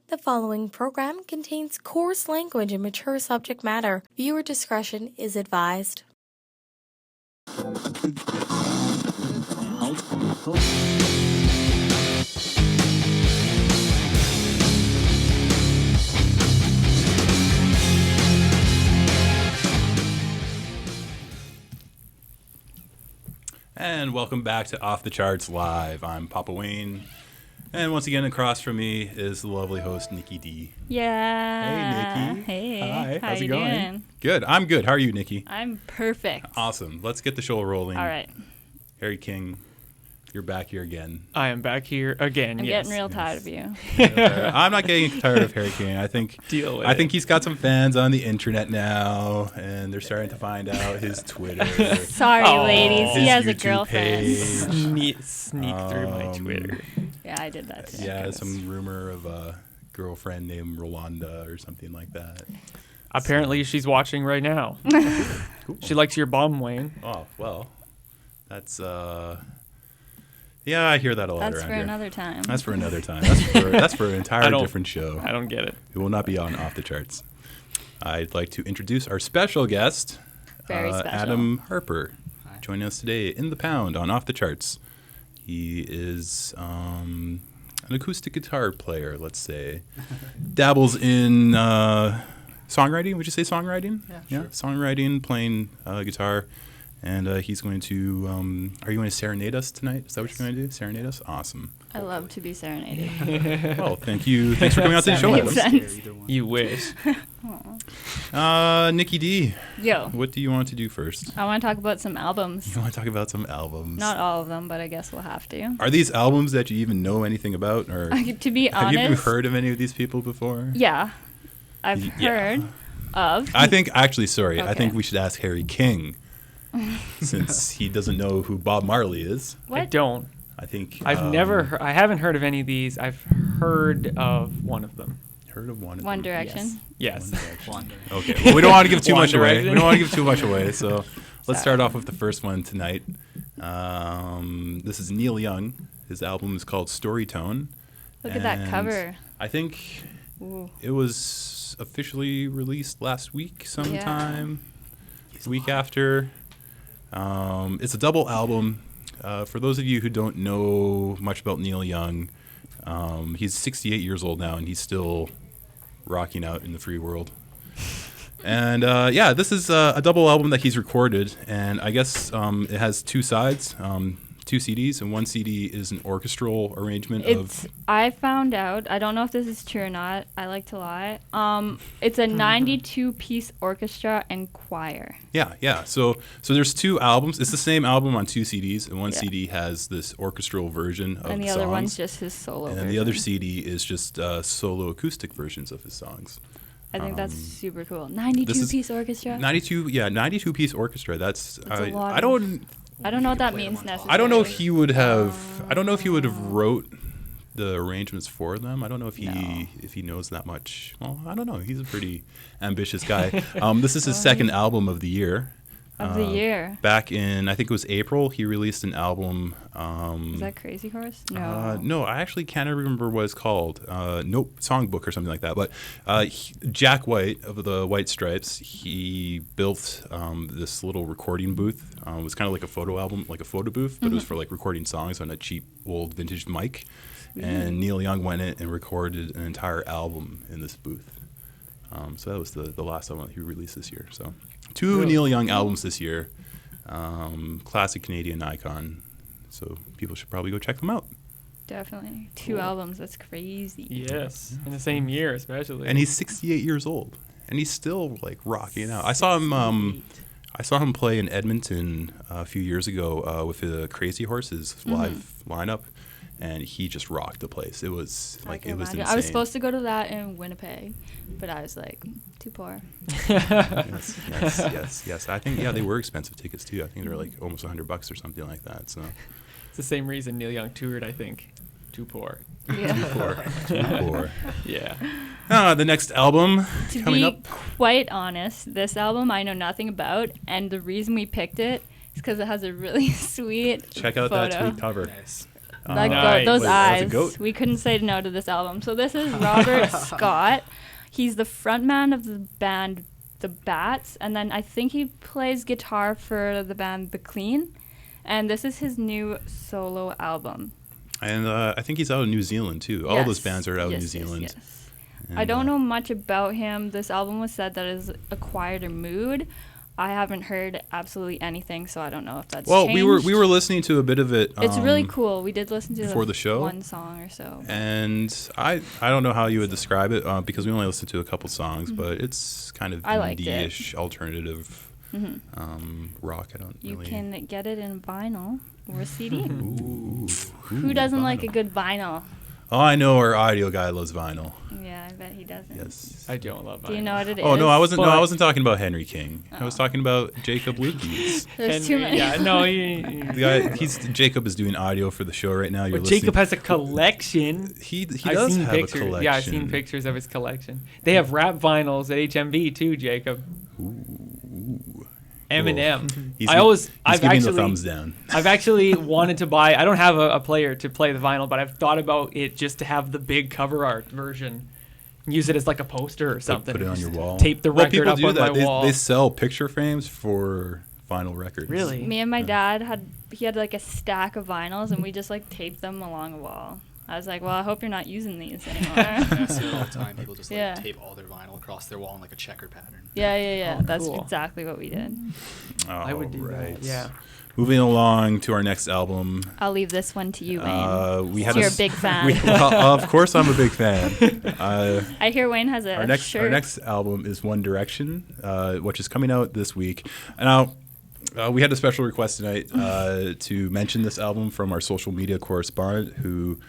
The following program contains coarse language and mature subject matter. Viewer discretion is advised. And welcome back to Off the Charts Live. I'm Papa Wayne. And once again, across from me is the lovely host, Nikki D. Yeah. Hey, Nikki. Hey. Hi. How's it you going? doing? Good. I'm good. How are you, Nikki? I'm perfect. Awesome. Let's get the show rolling. All right. Harry King, you're back here again. I am back here again. I'm yes. getting real tired of you. I'm not getting tired of Harry King. I think he's got some fans on the internet now, and they're starting to find out his Twitter. Sorry, ladies. He has a YouTube girlfriend. page. Sneak through my Twitter. Yeah, I did that too. Yeah, some rumor of a girlfriend named Rolanda or something like that. Apparently, she's watching right now. Cool. She likes your bum, Wayne. Oh, well, that's, yeah, I hear that a lot That's around for here. another time. That's for another time. That's for an entire different show. I don't get it. It will not be on Off the Charts. I'd like to introduce our special guest, Very special. Adam Harper, joining us today in the Pound on Off the Charts. He is an acoustic guitar player, let's say. Dabbles in songwriting. Would you say songwriting? Yeah, sure. Songwriting, playing guitar. And he's going to, are you going to serenade us tonight? Is that what you're going to do? Serenade us? Awesome. I love to be serenaded. Well, thank you. Thanks for coming out to the show, Makes Adam. sense. You wish. Nikki D, Yo, what do you want to do first? I want to talk about some albums. You want to talk about some albums? Not all of them, but I guess we'll have to. Are these albums that you even know anything about? Or To be have you even honest, heard of any of these people before? yeah, I've Yeah. heard of. I think, actually, sorry, I Okay. think we should ask Harry King, since he doesn't know who Bob Marley is. What? I don't. I think I haven't heard of any of these. I've heard of one of them. heard of one of One them. Direction. Yes. One Direction. Okay, well, we don't want to give too One much away. Direction. We don't want to give too much away, so let's Sorry. start off with the first one tonight. This is Neil Young. His album is called Storytone. Look at that and cover. I think Ooh. it was officially released last week sometime. Week after. It's a double album. For those of you who don't know much about Neil Young, he's 68 years old now, and he's still rocking out in the free world. And yeah, this is a double album that he's recorded, and I guess it has two sides, two CDs, and one CD is an orchestral arrangement of... I found out, I don't know if this is true or not, I like to lie. It's a 92-piece orchestra and choir. Yeah. So there's two albums. It's the same album on two CDs, and one Yeah. CD has this orchestral version of And the songs. other one's just his solo And then version. the other CD is just solo acoustic versions of his songs. I think that's super cool. this is 92-piece orchestra? 92-piece orchestra. That's a lot I don't know what that means necessarily. I don't know if he would have wrote the arrangements for them. I don't know if he knows that much. Well, I don't know. He's a pretty ambitious guy. This is his second album of the year. Of the year. Back in, I think it was April, he released an album. Is that Crazy Horse? No, I actually can't remember what it's called. Nope, Songbook or something like that. But Jack White of the White Stripes, he built this little recording booth. It was kind of like a photo album, like a photo booth, but it was for like recording songs on a cheap old vintage mic. And Neil Young went in and recorded an entire album in this booth. So that was the last album he released this year. So two Neil Young albums this year. Classic Canadian icon. So people should probably go check them out. Definitely. Two albums. That's crazy. Yes. In the same year, especially. And he's 68 years old, and he's still like rocking out. I saw him play in Edmonton a few years ago with the Crazy Horses live lineup, and he just rocked the place. It was I like can it was imagine. insane. I was supposed to go to that in Winnipeg, but I was like, too poor. Yes. I think they were expensive tickets too. I think they were like almost $100 or something like that. So It's the same reason Neil Young toured, I think. Too poor. Yeah. too poor. Yeah. The next album To coming be up. quite honest, this album I know nothing about, and the reason we picked it is because it has a really sweet Check out photo. that tweet cover. Nice. Those Wait, that's a eyes. goat. We couldn't say no to this album. So this is Robert Scott. He's the frontman of the band The Bats, and then I think he plays guitar for the band The Clean. And this is his new solo album. And I think he's out of New Zealand too. All those bands are out of New Zealand. Yes. And, I don't know much about him. This album was said that is a quieter mood. I haven't heard absolutely anything, so I don't know if that's Well, changed. we were listening to a bit of it. It's really cool. We did listen to before the show. one song or so. And I don't know how you would describe it because we only listened to a couple songs, but it's kind of I liked it. indie-ish alternative rock. I don't You really. can get it in vinyl or CD. Ooh, Who doesn't like a vinyl. good vinyl? Oh, I know our audio guy loves vinyl. Yeah, I bet he doesn't. Yes. I don't love Do you vinyl. know what it is? Oh no, I wasn't. No, But- I wasn't talking about Henry King. I was talking about Jacob Lukes. There's too many. Yeah, no. The guy, Jacob is doing audio for the show right now. You're But listening. Jacob has a collection. He I've does seen have pictures. a collection. Yeah, I've seen pictures of his collection. They have rap vinyls at HMV too, Jacob. Eminem. He's I've giving actually, the thumbs down. I've actually wanted to buy. I don't have a player to play the vinyl, but I've thought about it just to have the big cover art version. Use it as like a poster or something. Put it on Just your wall. Tape the Well, record people up do on that. my wall. They sell picture frames for vinyl records. Really? Me and my dad had like a stack of vinyls, and we just like taped them along a wall. I was like, well, I hope you're not using these anymore. I see it all the time. People just like Yeah. tape all their vinyl across their wall in like a checker pattern. yeah. Oh, That's cool. exactly what we did. I would do that. Yeah. Moving along to our next album. I'll leave this one to you, Wayne. We had You're a a big fan. well, of course, I'm a big fan. I hear Wayne has a Our next album is One Direction, which is coming out this week. Now, we had a special request tonight to mention this album from our social media correspondent, who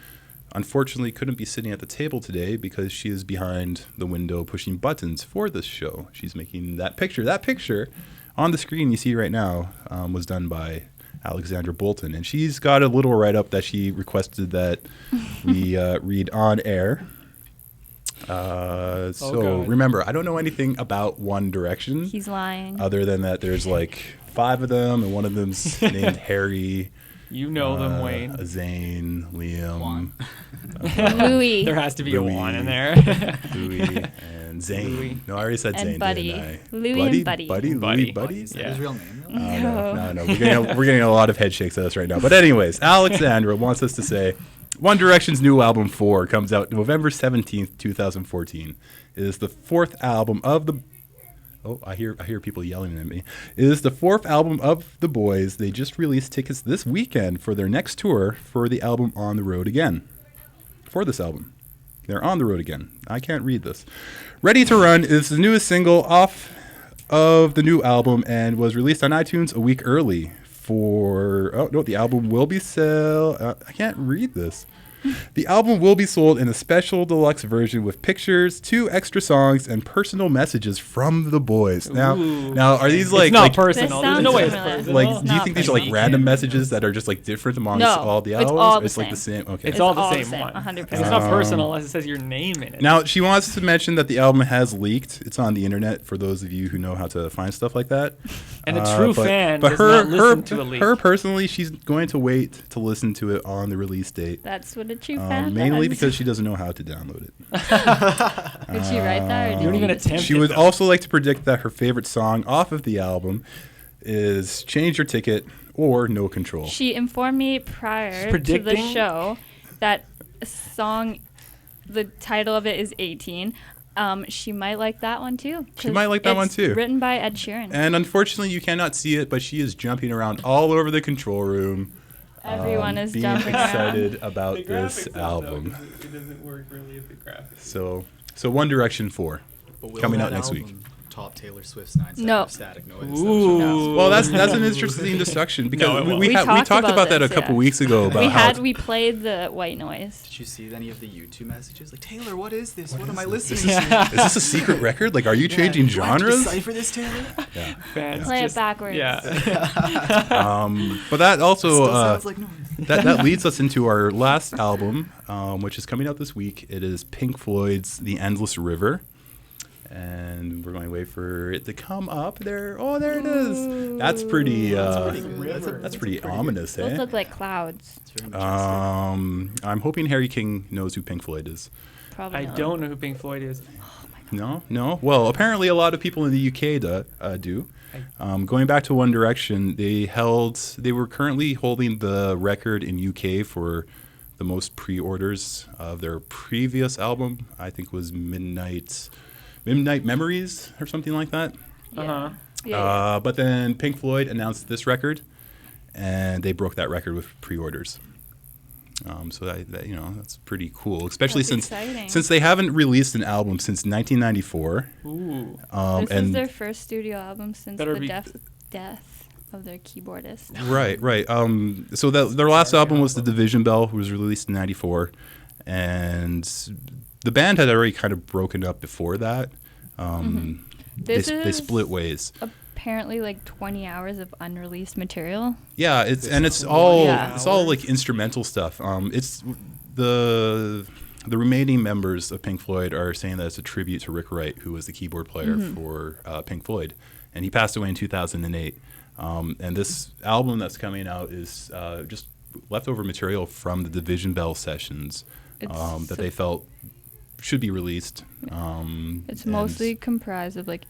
unfortunately couldn't be sitting at the table today because she is behind the window pushing buttons for this show. She's making that picture. That picture on the screen you see right now was done by Alexandra Bolton, and she's got a little write-up that she requested that we read on air. So remember, I don't know anything about One Direction. He's lying. Other than that, there's like 5 of them, and one of them's named Harry. You know them, Wayne. Zane, Liam, Louis. There has to be Louis. a one in there. Louis, and Zane. Louis. No, I already said And Zane, Buddy. didn't I? Louis and Buddy. Buddy, Buddy. Louis, Buddy. Is that Yeah. his real name? Though? No. We're getting a lot of head shakes at us right now. But anyways, Alexandra wants us to say One Direction's new album 4 comes out November 17th, 2014. It is the 4th album of the... Oh, I hear people yelling at me. It is the 4th album of the boys. They just released tickets this weekend for their next tour for the album On the Road Again. For this album. They're on the road again. I can't read this. Ready to Run is the newest single off of the new album and was released on iTunes a week early. The album will be I can't read this. The album will be sold in a special deluxe version with pictures, 2 extra songs, and personal messages from the boys. Now, Ooh. are these It's like not like, personal. This There's no way it's sounds personal. like? Do you Not think these are like personal. random messages that are just like different amongst No, all the it's albums? all Or the it's like the same. same. Okay. It's all all the the same same, one. 100%. It's not personal unless it says your name in it. Now, she wants to mention that the album has leaked. It's on the internet for those of you who know how to find stuff like that. And a true fan but does her, not listen to a leak. Her personally, she's going to wait to listen to it on the release date. That's what a true fan Mainly does. because she doesn't know how to download it. Did she write that? Or did You don't even just- attempt She it, would though. also like to predict that her favorite song off of the album is Change Your Ticket or No Control. She informed me prior to the predicting? show that a song, the title of it is 18. She might like that one too. She 'cause might like that one, it's too. Written by Ed Sheeran. And unfortunately, you cannot see it, but she is jumping around all over the control room. Everyone is being jumping around. excited about this album. It doesn't work really at the graphics. So One Direction 4 But will coming that out next week. album top Taylor Swift's 9 seconds No. of static noise? Ooh. Well, that's an interesting discussion because No, it won't. we We talked talked about about that a this, couple yeah. weeks ago about We played the white noise. Did you see any of the YouTube messages? Like, Taylor, what is this? What am I listening is to? this a secret record? Like, are you changing Do I have to genres? decipher this, Taylor? Yeah. Fans Play it just- backwards. Yeah. But that also Still sounds like noise. that leads us into our last album, which is coming out this week. It is Pink Floyd's The Endless River. And we're going to wait for it to come up. There it is. That's pretty. That's pretty ominous, Those eh? look like clouds. It's very majestic. I'm hoping Harry King knows who Pink Floyd is. Probably I not. don't know who Pink Floyd is. No. Well, apparently a lot of people in the UK do. Going back to One Direction, they were currently holding the record in UK for the most pre-orders of their previous album. I think was Midnight Memories or something like that. Uh-huh. Yeah. But then Pink Floyd announced this record, and they broke that record with pre-orders. So that's pretty cool, especially That's exciting. since they haven't released an album since 1994. Ooh. This is and their first studio album since Better the be- death of their keyboardist. Right. So their last album was The Division Bell, who was released in '94, and the band had already kind of broken up before that. They This is split ways. apparently like 20 hours of unreleased material. Yeah, it's all Yeah. like instrumental stuff. It's the remaining members of Pink Floyd are saying that it's a tribute to Rick Wright, who was the keyboard player for Pink Floyd, and he passed away in 2008. And this album that's coming out is just leftover material from the Division Bell sessions that they felt should be released. It's and- mostly comprised of like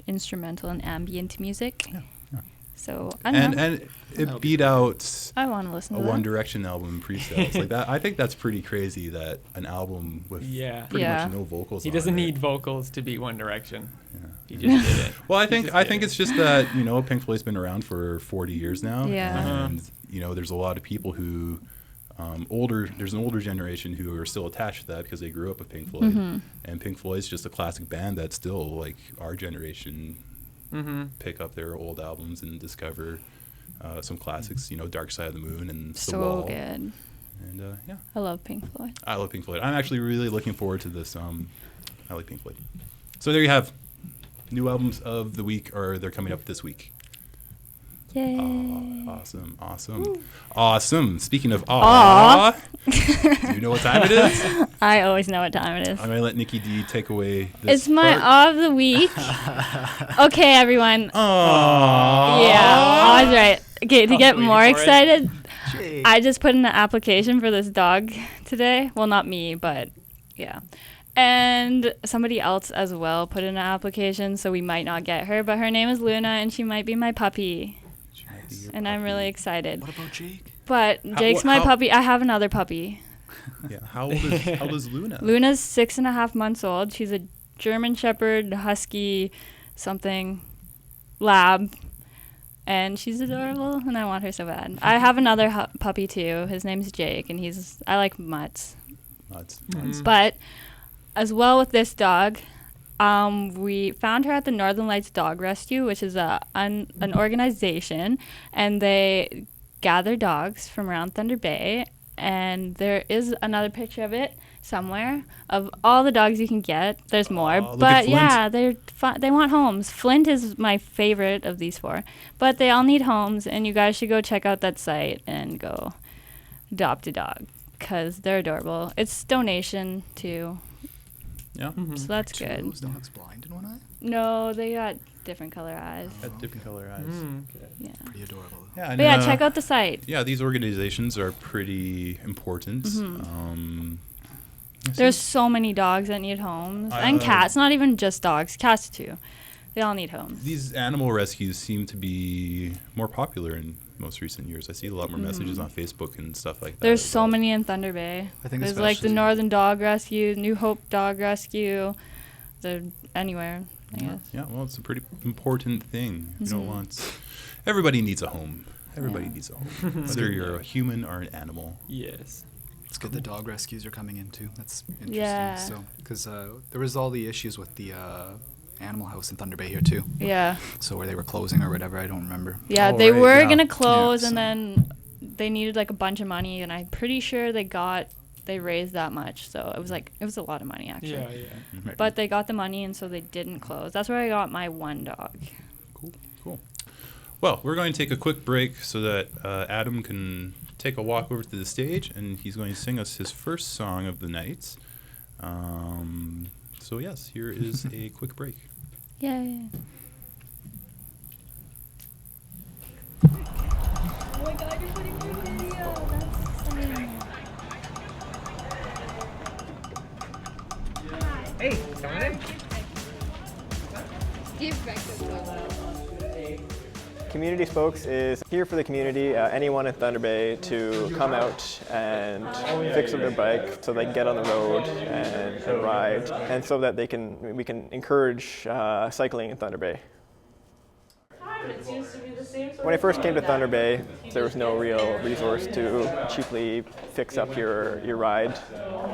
instrumental and ambient music. Yeah. So I don't know. and it beat out I want to listen a to One that. Direction album pre-sales like that. I think that's pretty crazy that an album with Yeah. pretty Yeah. much no vocals. He on doesn't it. need vocals to beat One Direction. Yeah. He just did it. Well, I He think just I did think it. it's just that Pink Floyd's been around for 40 years now, Yeah. and there's a lot of people who there's an older generation who are still attached to that because they grew up with Pink Floyd, and Pink Floyd's just a classic band that still like our generation pick up their old albums and discover some classics, Dark Side of the Moon and The So Wall. good. And yeah, I love Pink Floyd. I love Pink Floyd. I'm actually really looking forward to this. I like Pink Floyd. So there you have new albums of the week, or they're coming up this week. Yay. Awesome. Speaking of aw, do you know what time it is? I always know what time it is. I'm going to let Nikki D take away this It's my part. awe of the week. Okay, everyone. Aw. Yeah, I was right. Okay, to get waiting more for it. excited, Jake. I just put in an application for this dog today. Well, not me, but yeah. And somebody else as well put in an application, so we might not get her. But her name is Luna, and she might be my puppy. She might be your And I'm really puppy. excited. What about Jake? But Jake's my how- puppy. I have another puppy. Yeah. How old is Luna? Luna's 6.5 months old. She's a German Shepherd, Husky, something, Lab. And she's adorable, and I want her so bad. I have another puppy, too. His name's Jake, and I like mutts. Nuts. But as well with this dog, we found her at the Northern Lights Dog Rescue, which is an organization, and they gather dogs from around Thunder Bay. And there is another picture of it somewhere of all the dogs you can get. There's more, Aw, look at but Flint. yeah, they want homes. Flint is my favorite of these four, but they all need homes, and you guys should go check out that site and go adopt a dog because they're adorable. It's donation too. Yeah. So that's Two of good. those dogs blind in one eye? No, they got different color eyes. Had different color eyes. Yeah. Pretty adorable. Yeah. And, But yeah, check out the site. Yeah, these organizations are pretty important. There's so many dogs that need homes. And Uh, cats, not even just dogs, cats too. They all need homes. These animal rescues seem to be more popular in most recent years. I see a lot more messages on Facebook and stuff like that. There's so about- many in Thunder Bay. I think There's like the especially- Northern Dog Rescue, New Hope Dog Rescue. They're anywhere, I Yeah, guess. yeah, well, it's a pretty important thing. You Mm-hmm. don't want. Everybody needs a home. Everybody needs a home, whether you're a human or an animal. Yes. It's good the dog rescues are coming in too. That's interesting. Yeah. So, because there was all the issues with the animal house in Thunder Bay here too. Yeah. So where they were closing or whatever, I don't remember. Yeah, Oh, they right, were yeah. gonna close, Yeah, and so- then they needed like a bunch of money, and I'm pretty sure they raised that much. So it was a lot of money actually. Yeah, yeah. Right. But they got the money, and so they didn't close. That's where I got my one dog. Cool. Well, we're going to take a quick break so that Adam can take a walk over to the stage, and he's going to sing us his first song of the night. So yes, here is a quick break. Yay. Oh my god, you're putting my video. That's exciting. Hey, coming in. Community Spokes is here for the community, anyone in Thunder Bay to come out and fix up their bike so they can get on the road and ride, and so that we can encourage cycling in Thunder Bay. When I first came to Thunder Bay, there was no real resource to cheaply fix up your ride.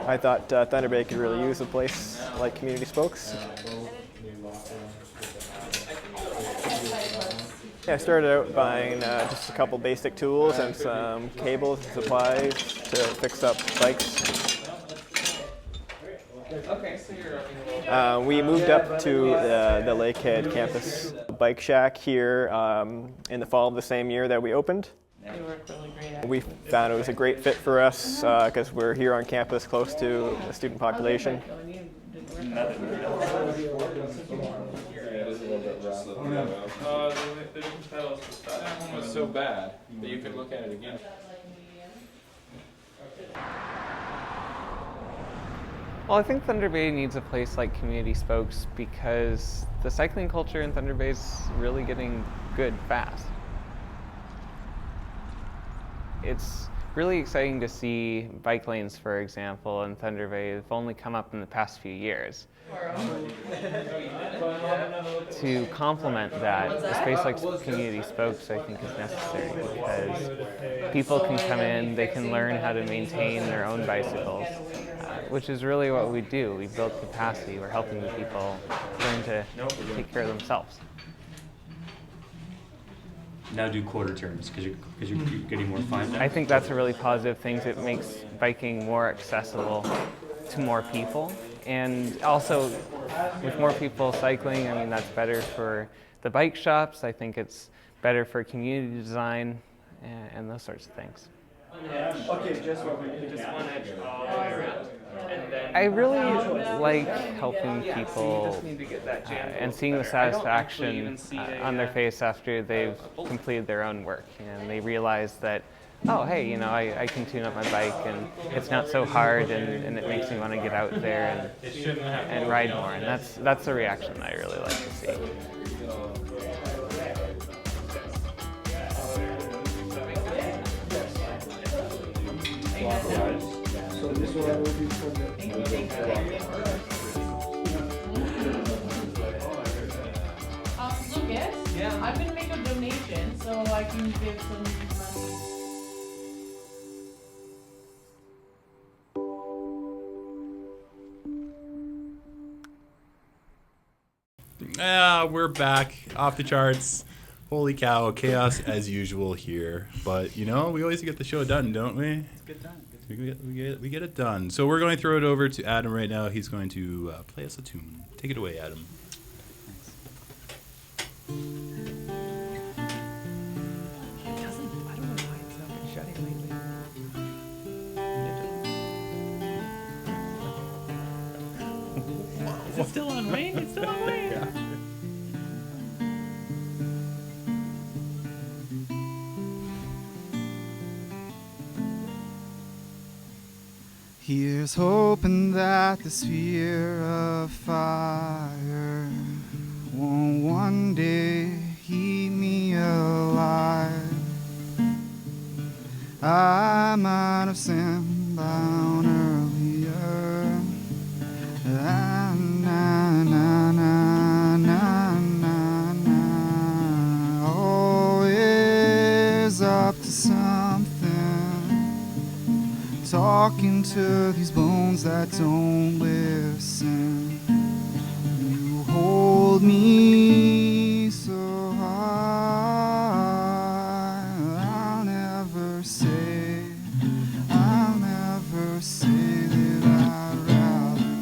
I thought Thunder Bay could really use a place like Community Spokes. Yeah, I started out buying just a couple basic tools and some cables and supplies to fix up bikes. We moved up to the Lakehead campus bike shack here in the fall of the same year that we opened. We found it was a great fit for us because we're here on campus close to the student population. That one was so bad that you could look at it again. Well, I think Thunder Bay needs a place like Community Spokes because the cycling culture in Thunder Bay is really getting good fast. It's really exciting to see bike lanes, for example, in Thunder Bay have only come up in the past few years. To complement that, a space like Community Spokes I think is necessary because people can come in, they can learn how to maintain their own bicycles, which is really what we do. We build capacity, we're helping the people learn to take care of themselves. Now do quarter turns because you're getting more fine now? I think that's a really positive thing. It makes biking more accessible to more people. And also, with more people cycling, I mean, that's better for the bike shops. I think it's better for community design and those sorts of things. Okay, just one edge all the way around. I really like helping people and seeing the satisfaction on their face after they've completed their own work. And they realize that, oh, hey, you know, I can tune up my bike and it's not so hard and it makes me want to get out there and ride more. And that's the reaction I really like to see. So this one will be for the Lucas, yeah. I'm gonna make a donation so I can give some money. We're back off the charts. Holy cow, chaos as usual here. But you know, we always get the show done, don't we? Get done. We get it done. So we're going to throw it over to Adam right now. He's going to play us a tune. Take it away, Adam. Is it still on Wayne? It's still on Wayne. Yeah. Here's hoping that the sphere of fire won't one day keep me alive. I might have sinned down earlier. Na, na, na, na, na, na, na. Always up to something. Talking to these bones that don't listen. You hold me so high. I'll never say that I'd rather be.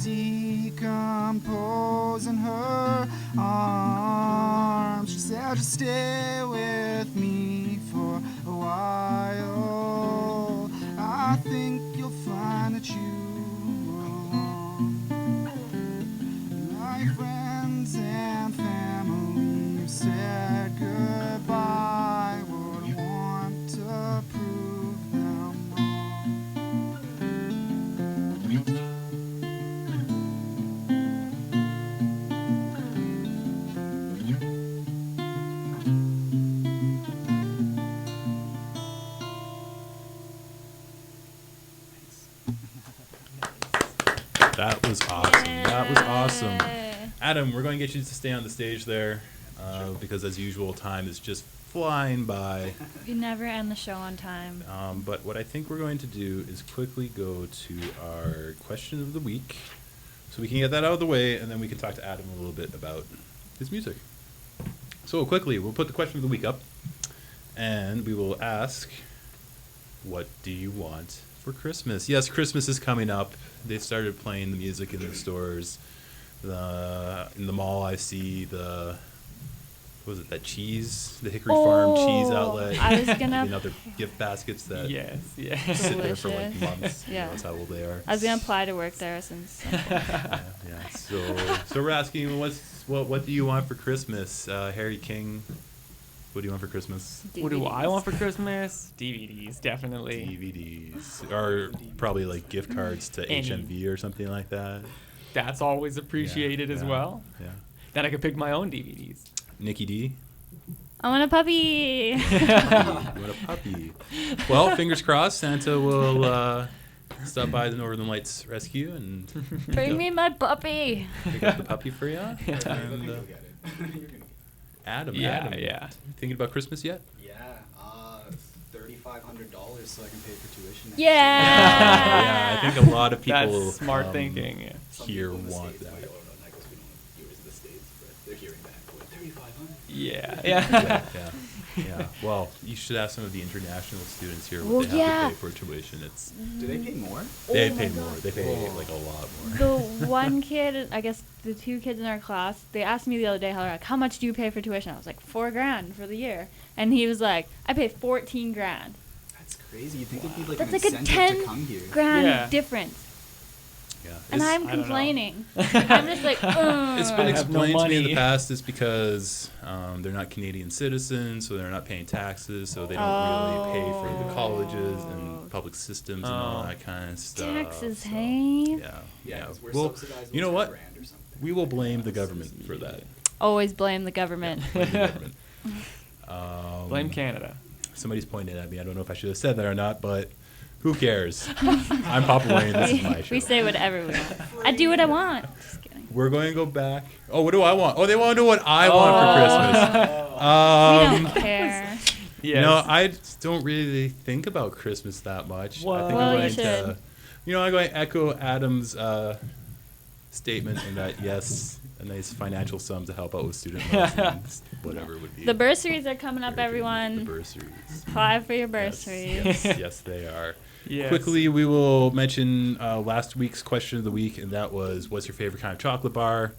decompose in her arms. She said, just stay with me for a while. I think you'll find that you belong. My friends and family have said goodbye. Would want to prove them wrong. That was awesome. That was awesome. Adam, we're going to get you to stay on the stage there because, as usual, time is just flying by. You never end the show on time. But what I think we're going to do is quickly go to our question of the week so we can get that out of the way, and then we can talk to Adam a little bit about his music. So quickly, we'll put the question of the week up, and we will ask, what do you want for Christmas? Yes, Christmas is coming up. They started playing the music in the stores. In the mall, I see what was it, that cheese, the Hickory Farm cheese outlet. I was gonna other gift baskets that sit there for like months. Yeah, that's how old they are. I was gonna apply to work there since. Yeah. So we're asking, what do you want for Christmas, Harry King? What do you want for Christmas? DVDs. What do I want for Christmas? DVDs, definitely. DVDs, or probably like gift cards to HMV or something like that. That's always appreciated as well. Yeah. Then I could pick my own DVDs. Nikki D. I want a puppy. You want a puppy? Well, fingers crossed, Santa will stop by the Northern Lights Rescue and bring me my puppy. Pick up the puppy for you. And, Adam. Yeah. You thinking about Christmas yet? Yeah, $3,500 so I can pay for tuition. Yeah. Yeah, I think a lot of people That's smart thinking. Here want that. Yeah. Yeah. Well, you should ask some of the international students here Well, what they have to pay for tuition. Do they pay more? They pay more. They pay like a lot more. The one kid, I guess the two kids in our class, they asked me the other day, how much do you pay for tuition? I was like, $4,000 for the year. And he was like, I pay $14,000. That's crazy. You'd think it'd be like That's an like a incentive to come here. $10,000 difference. Yeah. And I'm complaining. I'm just like, It's been explained to me in the money. past is because they're not Canadian citizens, so they're not paying taxes, so they don't really pay for the colleges and public systems and all that kind of stuff. Taxes, so, hey? Yeah. We're Well, subsidized you know with what? $1,000 or something. We will blame the government for that. Always blame the government. Blame the government. Blame Canada. Somebody's pointing at me. I don't know if I should have said that or not, but who cares? I'm Papa Wayne. This is my show. We say whatever we want. I do what I want. Just kidding. We're going to go back. Oh, what do I want? Oh, they want to know what I want for Christmas. We don't care. You know, I don't really think about Christmas that much. I think Well, I'm you going should. I'm going to echo Adam's statement in that, yes, a nice financial sum to help out with student loans and whatever it would be. The bursaries are coming up, Very good. everyone. The bursaries. Apply for your bursaries. Yes, they are. Yes. Quickly, we will mention last week's question of the week, and that was, what's your favorite kind of chocolate bar?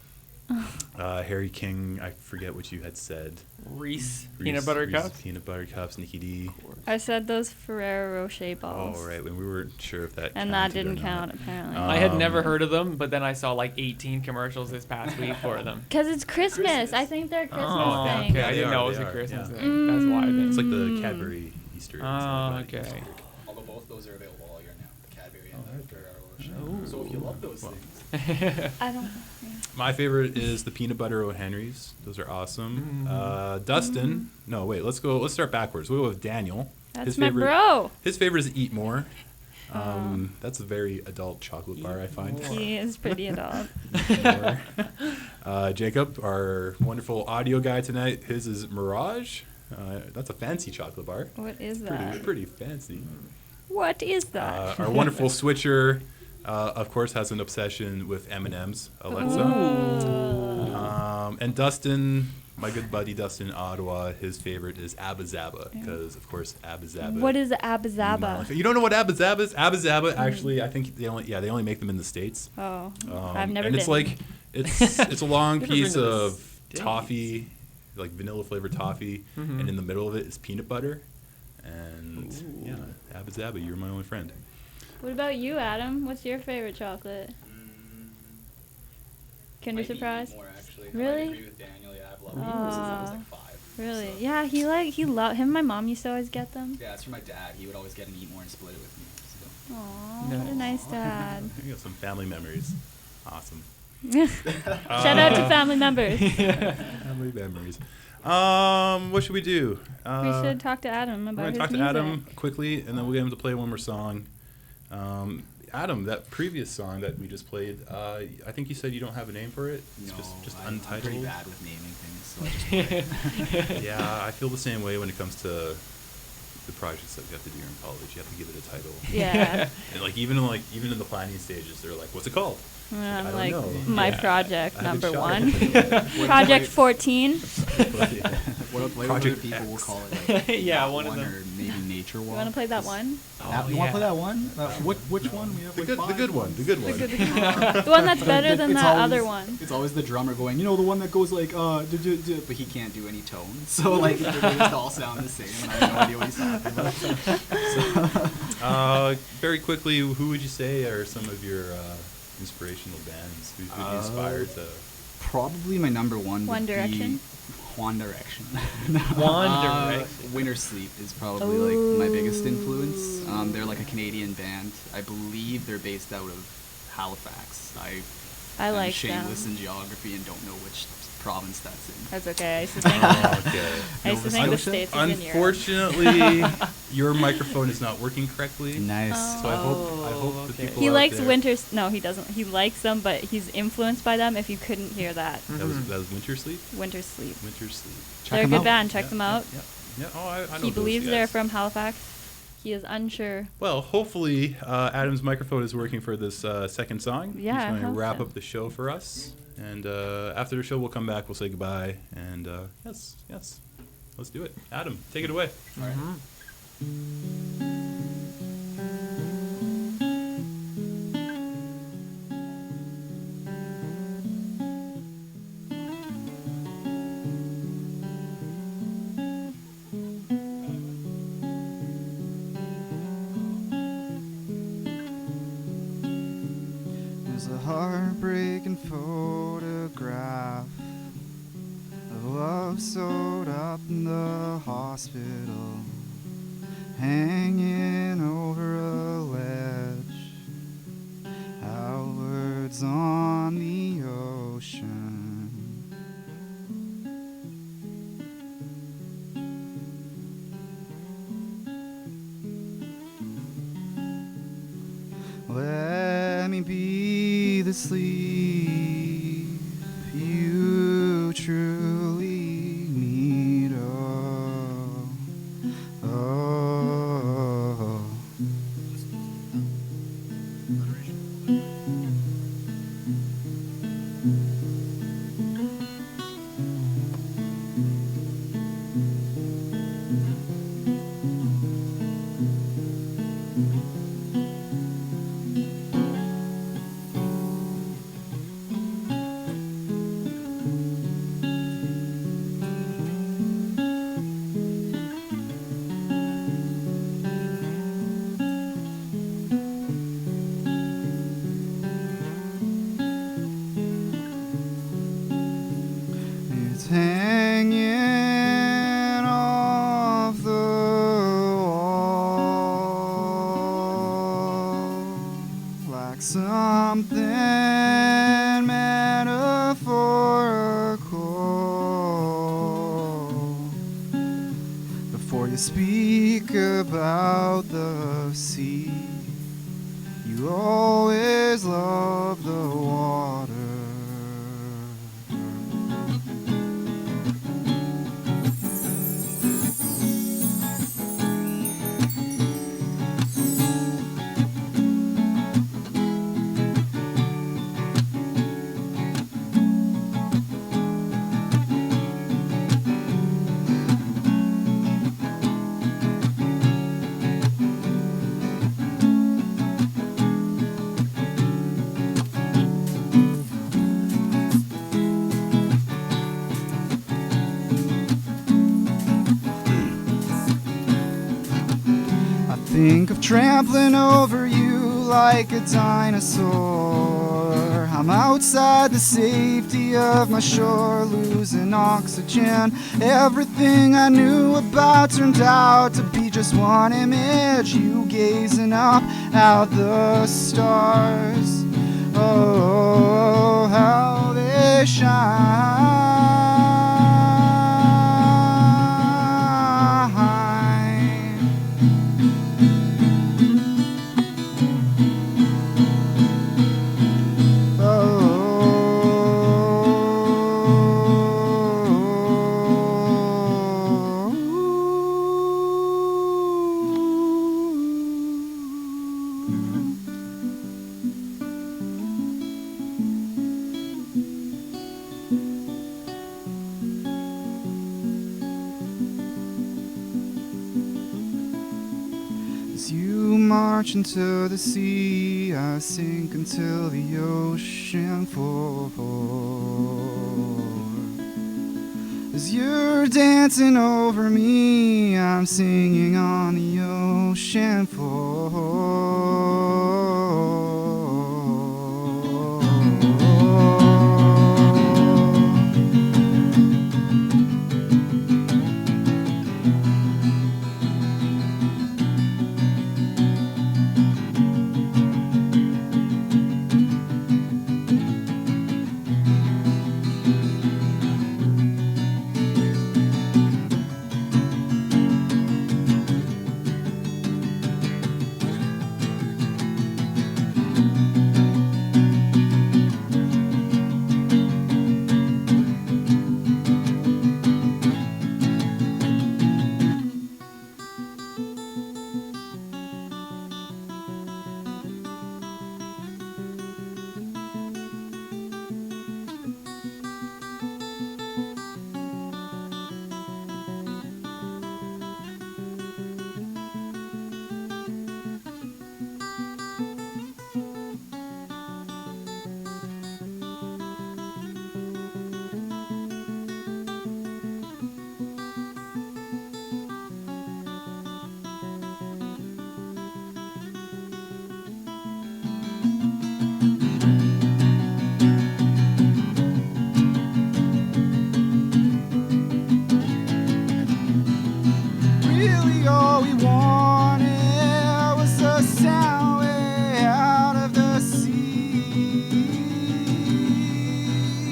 Harry King, I forget what you had said. Reese peanut butter cups. Peanut butter cups. Nikki D. I said those Ferrero Rocher balls. Oh, right. When we weren't sure if that And that counted or didn't not. count, apparently. I had never heard of them, but then I saw like 18 commercials this past week for them. Because it's Christmas. I think they're a Christmas Oh, thing. okay. I didn't know it was a Christmas thing. That's why I didn't. It's like the Cadbury Easter eggs. Oh, Everybody okay. Easter egg. Although both those are available all year now, the Cadbury and the Ferrero Rocher. So if you love those things. I don't. My favorite is the peanut butter O'Henry's. Those are awesome. Dustin. No, wait. Let's start backwards. We'll go with Daniel. That's my bro. His favorite is Eat More. That's a very adult chocolate bar, I find. He is pretty adult. Jacob, our wonderful audio guy tonight, his is Mirage. That's a fancy chocolate bar. What is that? Pretty fancy. What is that? Our wonderful switcher, of course, has an obsession with M&M's. Alexa. And Dustin, my good buddy Dustin in Ottawa, his favorite is Abba Zaba because, of course, Abba Zaba. What is Abba Zaba? You don't know what Abba Zaba is? Abba Zaba, actually, I think they only make them in the States. Oh, I've never and been. it's like it's a long Never piece been to the of States. toffee, like vanilla flavored toffee, and in the middle of it is peanut butter. And yeah, Abba Zaba, you're my only friend. What about you, Adam? What's your favorite chocolate? Kinder Might be Surprise? more, actually. Really? I agree with Daniel. Yeah, I've loved them since I was like 5. Really? So. Yeah, he loved him. And my mom used to always get them. Yeah, it's from my dad. He would always get and eat more and split it with me. So. Aw, what a nice dad. You got some family memories. Awesome. Shout out to family members. Family memories. What should we do? We should talk to Adam We're about gonna his talk to music. Adam quickly, and then we'll get him to play one more song. Adam, that previous song that we just played, I think you said you don't have a name for it. It's just I'm untitled. pretty bad with naming things, so I just play it. Yeah, I feel the same way when it comes to the projects that we have to do in college. You have to give it a title. Yeah. And like even in the planning stages, they're like, "What's it called?" I'm I don't like, know. my Yeah. project I haven't number shot 1. it. Project 14. What other people will call it? Like, Yeah, that one of them. or maybe Nature Walk. You want to play that one? You want to play that one? Which one? We have The like good, 5. the good one. The good one. The one that's better than It's that always- other one. It's always the drummer going, the one that goes like, but he can't do any tone. So like, they just all sound the same, and I have no idea what he's talking about. Very quickly, who would you say are some of your inspirational bands? Who you inspired to? Probably my number one. One would Direction? Be One Direction. One Direction. Winter Sleep is probably like my biggest influence. They're like a Canadian band. I believe they're based out of Halifax. I I'm like shameless them. in geography and don't know which province that's in. That's okay. I used to think, Okay. I used to think the States was in Europe. Unfortunately, your microphone is not working correctly. Nice. So I hope the people He out likes there, Winters. No, he doesn't. He likes them, but he's influenced by them. If you couldn't hear that, That was Winter Sleep. Winter Sleep. Winter Sleep. They're a good band. Check them out. Yeah. Oh, I know He those believes guys. they're from Halifax. He is unsure. Well, hopefully Adam's microphone is working for this second song. Yeah, I He's going to hope wrap so. up the show for us. And after the show, we'll come back. We'll say goodbye. And yes. Let's do it. Adam, take it away. All right. There's a heartbreaking photograph of love sewed up in the hospital, hanging over a ledge, outwards on the ocean. Let me be the sleep you truly need. Oh. It's hanging off the wall like something metaphorical. Before you speak about the sea, you always love the water. think of trampling over you like a dinosaur. I'm outside the safety of my shore, losing oxygen. Everything I knew about turned out to be just one image, you gazing up at the stars. Oh, how they shine. As you march into the sea, I sink until the ocean floor. As you're dancing over me, I'm singing on the ocean floor. Really all we wanted was a sound way out of the sea.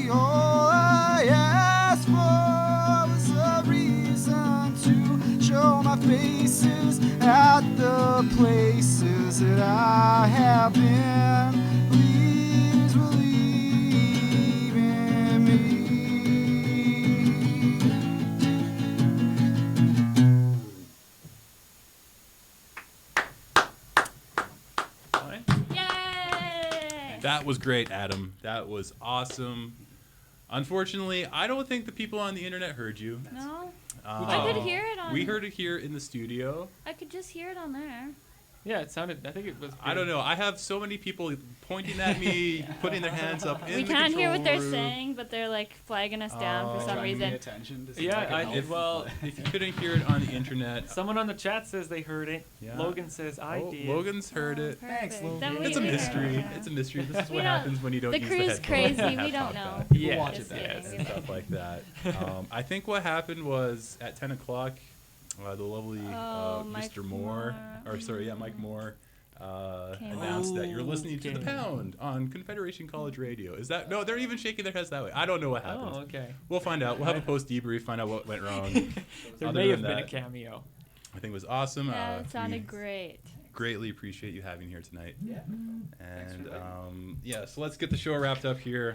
All I asked for was a reason to show my faces at the places that I have been. Please believe in me. That was great, Adam. That was awesome. Unfortunately, I don't think the people on the internet heard you. No? I could hear it on... We heard it here in the studio. I could just hear it on there. Yeah, it sounded... I think it was... I don't know. I have so many people pointing at me, putting their hands up in the We can't hear what they're room. saying, but they're like flagging us down for some reason. If you couldn't hear it on the internet... Someone on the chat says they heard it. Yeah. Logan says, I did. Logan's heard it. Thanks, Logan. It's a mystery. It's a mystery. This is what happens when you don't use the headphones. The crew's crazy. and We have don't know. talkback. Yeah. Watch it back. And stuff like that. I think what happened was at 10 o'clock, the lovely Mr. Moore, Mike Moore, announced that you're listening to The Pound on Confederation College Radio. Is that... No, they're even shaking their heads that way. I don't know what happened. Oh, okay. We'll find out. We'll have a post debrief, find out what went wrong. There may have been a cameo. I think it was awesome. Yeah, it sounded great. Greatly appreciate you having here tonight. Yeah. And so let's get the show wrapped up here.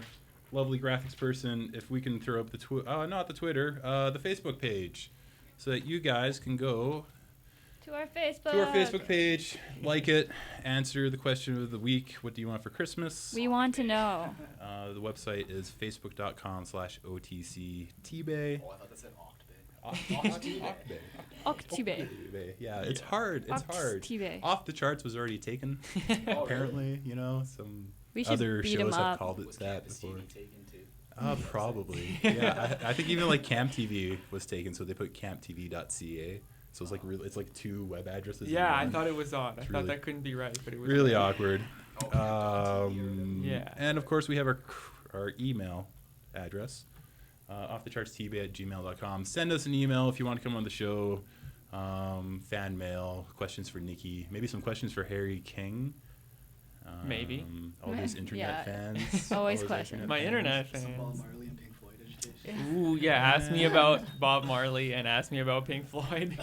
Lovely graphics person, if we can throw up the not the Twitter, the Facebook page, so that you guys can go to our Facebook page, like it, answer the question of the week. What do you want for Christmas? We want to know. The website is facebook.com/OTCTbay. Oh, I thought that said Octubay. Yeah, it's hard. It's hard. Off the Charts was already taken. Apparently, some other shows have called it that before. Probably. Yeah, I think even like Camp TV was taken, so they put camptv.ca. So it's like it's like 2 web addresses. in Yeah, I one. thought it was odd. I It's thought really- that couldn't be right, but it was Really right. awkward. Yeah. And of course, we have our email address, offthechartstb@gmail.com. Send us an email if you want to come on the show. Fan mail, questions for Nikki, maybe some questions for Harry King. Maybe. All those internet Yeah. fans. Always all those questions. My internet Some Bob fans. Marley and Pink Floyd education. Ooh, yeah. Ask me about Bob Marley and ask me about Pink Floyd,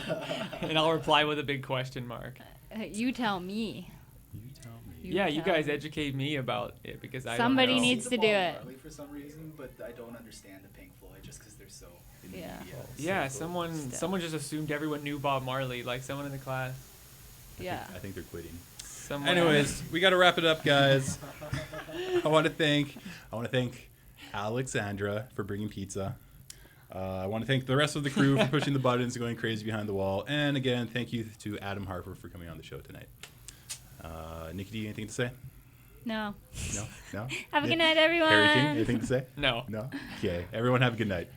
and I'll reply with a big question mark. You tell me. You tell me. Yeah, you tell guys me. educate me about it because I Somebody don't know. needs I see to the do Bob it. Marley for some reason, but I don't understand the Pink Floyd just because they're so in the Yeah. media. Yeah, So- someone just assumed everyone knew Bob Marley, like someone in the class. Yeah. I think they're quitting. Someone Anyways, we got to wrap it up, guys. I want to thank Alexandra for bringing pizza. I want to thank the rest of the crew for pushing the buttons and going crazy behind the wall. And again, thank you to Adam Harper for coming on the show tonight. Nikki, do you have anything to say? No. No? No? Have a Yeah. good night, everyone. Harry King, anything to say? No. No? Okay. Everyone have a good night.